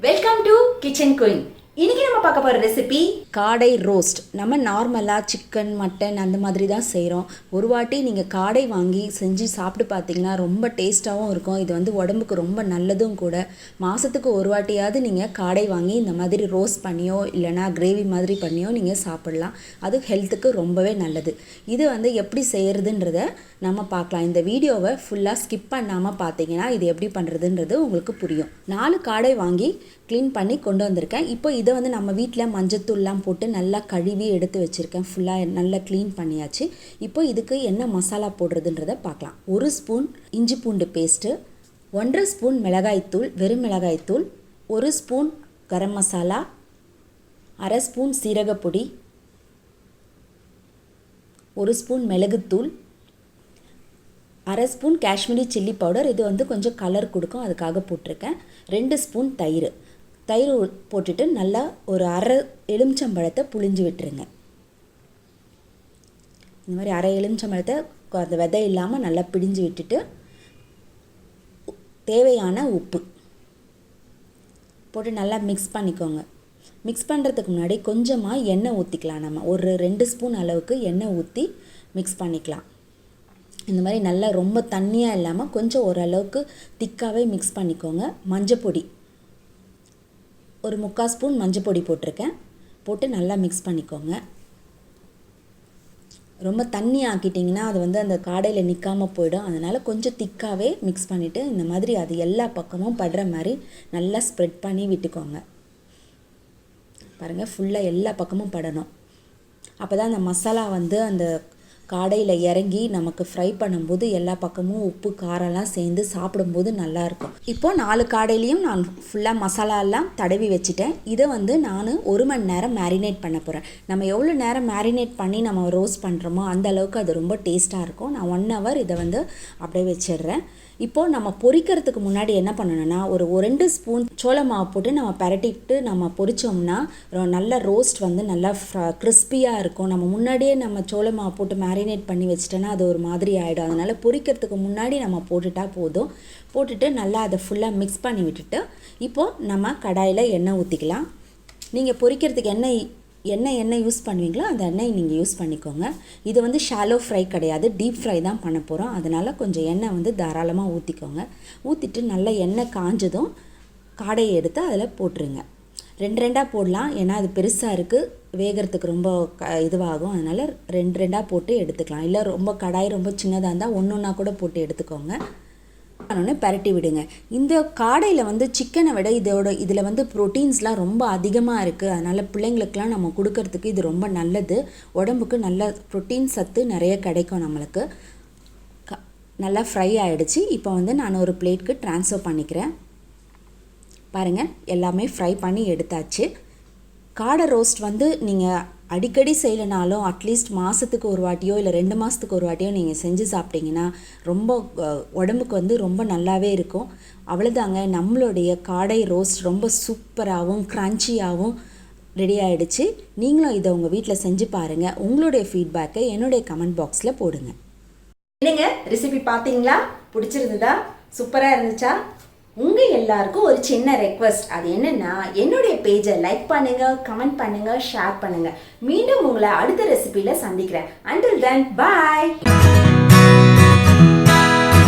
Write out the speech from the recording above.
Welcome to kitchen queen. இன்னைக்கு நம்ம பார்க்க போகிற ரெசிபி காடை ரோஸ்ட். நம்ம நார்மலாக சிக்கன் மட்டன் அந்த மாதிரி தான் செய்கிறோம். ஒரு வாட்டி நீங்கள் காடை வாங்கி செஞ்சு சாப்பிட்டு பார்த்தீங்கன்னா ரொம்ப டேஸ்ட்டாகவும் இருக்கும். இது வந்து உடம்புக்கு ரொம்ப நல்லதும் கூட. மாதத்துக்கு ஒரு வாட்டியாவது நீங்கள் காடை வாங்கி இந்த மாதிரி ரோஸ்ட் பண்ணியோ இல்லைனா கிரேவி மாதிரி பண்ணியோ நீங்கள் சாப்பிட்லாம். அது ஹெல்த்துக்கு ரொம்பவே நல்லது. இது வந்து எப்படி செய்கிறதுன்றத நம்ம பார்க்கலாம். இந்த வீடியோவை ஃபுல்லாக ஸ்கிப் பண்ணாமல் பார்த்தீங்கன்னா இது எப்படி பண்ணுறதுன்றது உங்களுக்கு புரியும். 4 காடை வாங்கி க்ளீன் பண்ணி கொண்டு வந்திருக்கேன். இப்போ இதை வந்து நம்ம வீட்டில் மஞ்சத்தூள்லாம் போட்டு நல்லா கழுவி எடுத்து வச்சுருக்கேன். ஃபுல்லாக நல்லா க்ளீன் பண்ணியாச்சு. இப்போ இதுக்கு என்ன மசாலா போடுறதுன்றதை பார்க்கலாம். 1 ஸ்பூன் இஞ்சி பூண்டு பேஸ்ட்டு, 1.5 ஸ்பூன் மிளகாய்த்தூள், வெறும் மிளகாய்த்தூள், 1 spoon garam masala, 1/2 spoon சீரகப்பொடி, 1 spoon மிளகுத்தூள், 1/2 ஸ்பூன் காஷ்மீரி சில்லி பவுடர். இது வந்து கொஞ்சம் கலர் கொடுக்கும், அதுக்காக போட்டிருக்கேன். 2 ஸ்பூன் தயிர் போட்டுட்டு நல்லா ஒரு 1/2 எலுமிச்சம்பழத்தை புழிஞ்சு விட்டுருங்க. இந்த மாதிரி 1/2 எலுமிச்சம்பழத்தை அந்த விதை இல்லாமல் நல்லா பிழிஞ்சு விட்டுட்டு தேவையான உப்பு போட்டு நல்லா மிக்ஸ் பண்ணிக்கோங்க. மிக்ஸ் பண்ணுறதுக்கு முன்னாடி கொஞ்சமாக எண்ணெய் ஊற்றிக்கலாம். நம்ம ஒரு 2 ஸ்பூன் அளவுக்கு எண்ணெய் ஊற்றி மிக்ஸ் பண்ணிக்கலாம். இந்த மாதிரி நல்லா ரொம்ப தண்ணியாக இல்லாமல் கொஞ்சம் ஓரளவுக்கு திக்காகவே மிக்ஸ் பண்ணிக்கோங்க. மஞ்சப்பொடி ஒரு 3/4 ஸ்பூன் மஞ்சப்பொடி போட்டிருக்கேன். போட்டு நல்லா மிக்ஸ் பண்ணிக்கோங்க. ரொம்ப தண்ணி ஆக்கிட்டிங்கன்னா அது வந்து அந்த காடையில் நிற்காமல் போயிடும். அதனால் கொஞ்சம் திக்காகவே மிக்ஸ் பண்ணிவிட்டு இந்த மாதிரி அது எல்லா பக்கமும் படுற மாதிரி நல்லா ஸ்ப்ரெட் பண்ணி விட்டுக்கோங்க. பாருங்கள், ஃபுல்லாக எல்லா பக்கமும் படணும். அப்போ தான் அந்த மசாலா வந்து அந்த காடையில் இறங்கி நமக்கு ஃப்ரை பண்ணும்போது எல்லா பக்கமும் உப்பு காரம்லாம் சேர்ந்து சாப்பிடும்போது நல்லாயிருக்கும். இப்போது 4 காடையிலையும் நான் ஃபுல்லாக மசாலாலாம் தடவி வச்சுட்டேன். இதை வந்து நான் 1 மணி நேரம் மேரினேட் பண்ண போகிறேன். நம்ம எவ்வளோ நேரம் மேரினேட் பண்ணி நம்ம ரோஸ்ட் பண்ணுறோமோ அந்த அளவுக்கு அது ரொம்ப டேஸ்ட்டாக இருக்கும். நான் 1 ஹவர் இதை வந்து அப்படியே வச்சிடுறேன். இப்போது நம்ம பொரிக்கிறதுக்கு முன்னாடி என்ன பண்ணணும்னா ஒரு 2 ஸ்பூன் சோள மாவு போட்டு நம்ம பரட்டிட்டு நம்ம பொரித்தோம்னா நல்ல ரோஸ்ட் வந்து நல்லா கிறிஸ்பியாக இருக்கும். நம்ம முன்னாடியே நம்ம சோள மாவு போட்டு மேரினேட் பண்ணி வச்சிட்டோன்னா அது ஒரு மாதிரி ஆகிடும். அதனால் பொரிக்கிறதுக்கு முன்னாடி நம்ம போட்டுட்டா போதும். போட்டுட்டு நல்லா அதை ஃபுல்லாக மிக்ஸ் பண்ணி விட்டுட்டு இப்போது நம்ம கடாயில் எண்ணெய் ஊற்றிக்கலாம். நீங்கள் பொரிக்கிறதுக்கு எண்ணெய் யூஸ் பண்ணுவீங்களோ அந்த எண்ணெய் நீங்கள் யூஸ் பண்ணிக்கோங்க. இது வந்து ஷாலோ ஃப்ரை கிடையாது, டீப் ஃப்ரை தான் பண்ண போகிறோம். அதனால் கொஞ்சம் எண்ணெய் வந்து தாராளமாக ஊற்றிக்கோங்க. ஊற்றிட்டு நல்லா எண்ணெய் காஞ்சதும் காடையை எடுத்து அதில் போட்டுருங்க. 2 போடலாம், ஏன்னா அது பெருசாக இருக்குது, வேகிறதுக்கு ரொம்ப இதுவாகும். அதனால் 2 போட்டு எடுத்துக்கலாம். இல்லை ரொம்ப கடாய் ரொம்ப சின்னதாக இருந்தால் ஒன்றா கூட போட்டு எடுத்துக்கோங்க. பரட்டி விடுங்க. இந்த காடையில் வந்து சிக்கனை விட இதில் வந்து ப்ரோட்டீன்ஸ்லாம் ரொம்ப அதிகமாக இருக்குது. அதனால் பிள்ளைங்களுக்கெலாம் நம்ம கொடுக்கறதுக்கு இது ரொம்ப நல்லது. உடம்புக்கு நல்ல ப்ரோட்டீன் சத்து நிறைய கிடைக்கும் நம்மளுக்கு. நல்லா ஃப்ரை ஆகிடுச்சு. இப்போ வந்து நான் ஒரு பிளேட்க்கு ட்ரான்ஸ்ஃபர் பண்ணிக்கிறேன். பாருங்கள், எல்லாமே ஃப்ரை பண்ணி எடுத்தாச்சு. காடை ரோஸ்ட் வந்து நீங்கள் அடிக்கடி செய்யலைனாலும் அட்லீஸ்ட் மாதத்துக்கு ஒரு வாட்டியோ இல்லை 2 மாதத்துக்கு ஒரு வாட்டியோ நீங்கள் செஞ்சு சாப்பிட்டீங்கன்னா ரொம்ப உடம்புக்கு வந்து ரொம்ப நல்லாவே இருக்கும். அவ்வளோதாங்க, நம்மளுடைய காடை ரோஸ்ட் ரொம்ப சூப்பராகவும் க்ரன்ச்சியாகவும் ரெடி ஆகிடுச்சு. நீங்களும் இதை உங்கள் வீட்டில் செஞ்சு பாருங்கள். உங்களுடைய ஃபீட்பேக்கை என்னுடைய கமெண்ட் பாக்ஸில் போடுங்க. என்னங்க ரெசிபி பார்த்தீங்களா? பிடிச்சிருந்ததா? சூப்பராக இருந்துச்சா? உங்கள் எல்லாருக்கும் ஒரு சின்ன ரெக்வஸ்ட். அது என்னென்னா, என்னுடைய பேஜை லைக் பண்ணுங்கள், கமெண்ட் பண்ணுங்கள், ஷேர் பண்ணுங்கள். மீண்டும் உங்களை அடுத்த ரெசிபியில் சந்திக்கிறேன். Until then, bye.